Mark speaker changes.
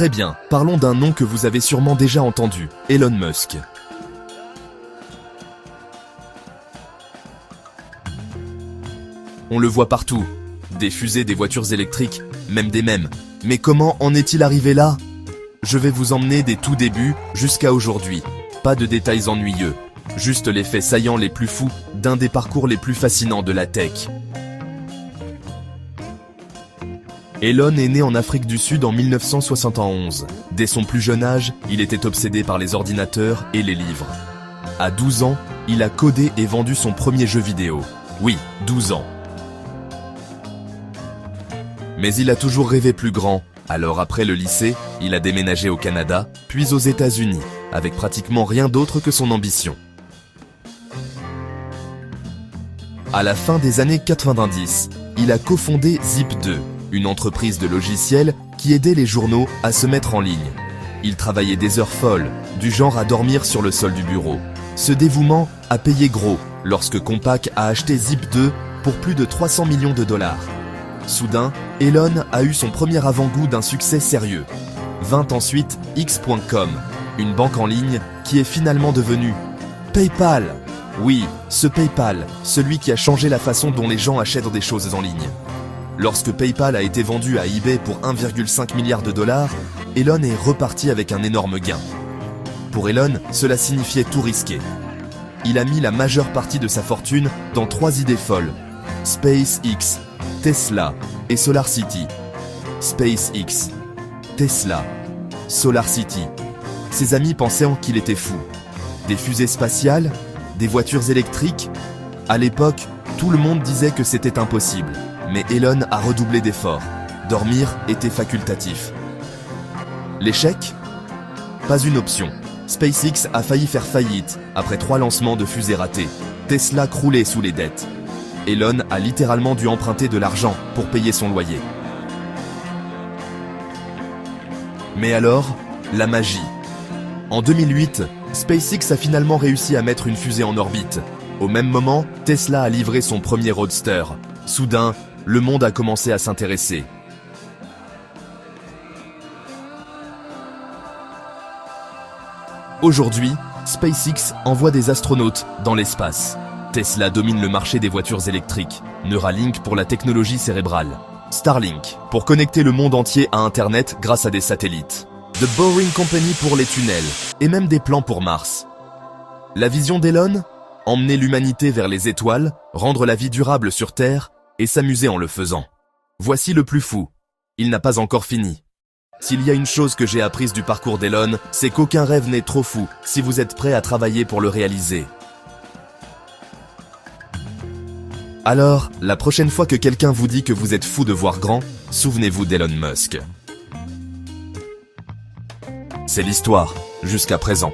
Speaker 1: Très bien, parlons d'un nom que vous avez sûrement déjà entendu, Elon Musk. On le voit partout. Des fusées, des voitures électriques, même des mèmes. Mais comment en est-il arrivé là? Je vais vous emmener des tout débuts jusqu'à aujourd'hui. Pas de détails ennuyeux. Juste les faits saillants les plus fous d'un des parcours les plus fascinants de la tech. Elon est né en Afrique du Sud en 1971. Dès son plus jeune âge, il était obsédé par les ordinateurs et les livres. À 12 ans, il a codé et vendu son premier jeu vidéo. Oui, 12 ans. Mais il a toujours rêvé plus grand. Alors après le lycée, il a déménagé au Canada, puis aux États-Unis, avec pratiquement rien d'autre que son ambition. À la fin des années 90, il a cofondé Zip2, une entreprise de logiciels qui aidait les journaux à se mettre en ligne. Il travaillait des heures folles, du genre à dormir sur le sol du bureau. Ce dévouement a payé gros lorsque Compaq a acheté Zip2 pour plus de 300 millions de dollars. Soudain, Elon a eu son premier avant-goût d'un succès sérieux. Vint ensuite X.com, une banque en ligne qui est finalement devenue PayPal. Oui, ce PayPal, celui qui a changé la façon dont les gens achètent des choses en ligne. Lorsque PayPal a été vendu à eBay pour 1,5 milliard de dollars, Elon est reparti avec un énorme gain. Pour Elon, cela signifiait tout risquer. Il a mis la majeure partie de sa fortune dans 3 idées folles: SpaceX, Tesla et SolarCity. SpaceX, Tesla, SolarCity. Ses amis pensaient qu'il était fou. Des fusées spatiales? Des voitures électriques? À l'époque, tout le monde disait que c'était impossible. Mais Elon a redoublé d'efforts. Dormir était facultatif. L'échec? Pas une option. SpaceX a failli faire faillite après 3 lancements de fusées ratés. Tesla croulait sous les dettes. Elon a littéralement dû emprunter de l'argent pour payer son loyer. Mais alors, la magie. En 2008, SpaceX a finalement réussi à mettre une fusée en orbite. Au même moment, Tesla a livré son premier Roadster. Soudain, le monde a commencé à s'intéresser. Aujourd'hui, SpaceX envoie des astronautes dans l'espace. Tesla domine le marché des voitures électriques. Neuralink pour la technologie cérébrale. Starlink pour connecter le monde entier à Internet grâce à des satellites. The Boring Company pour les tunnels et même des plans pour Mars. La vision d'Elon? Emmener l'humanité vers les étoiles, rendre la vie durable sur Terre et s'amuser en le faisant. Voici le plus fou. Il n'a pas encore fini. S'il y a une chose que j'ai apprise du parcours d'Elon, c'est qu'aucun rêve n'est trop fou si vous êtes prêt à travailler pour le réaliser. Alors, la prochaine fois que quelqu'un vous dit que vous êtes fou de voir grand, souvenez-vous d'Elon Musk. C'est l'histoire, jusqu'à présent.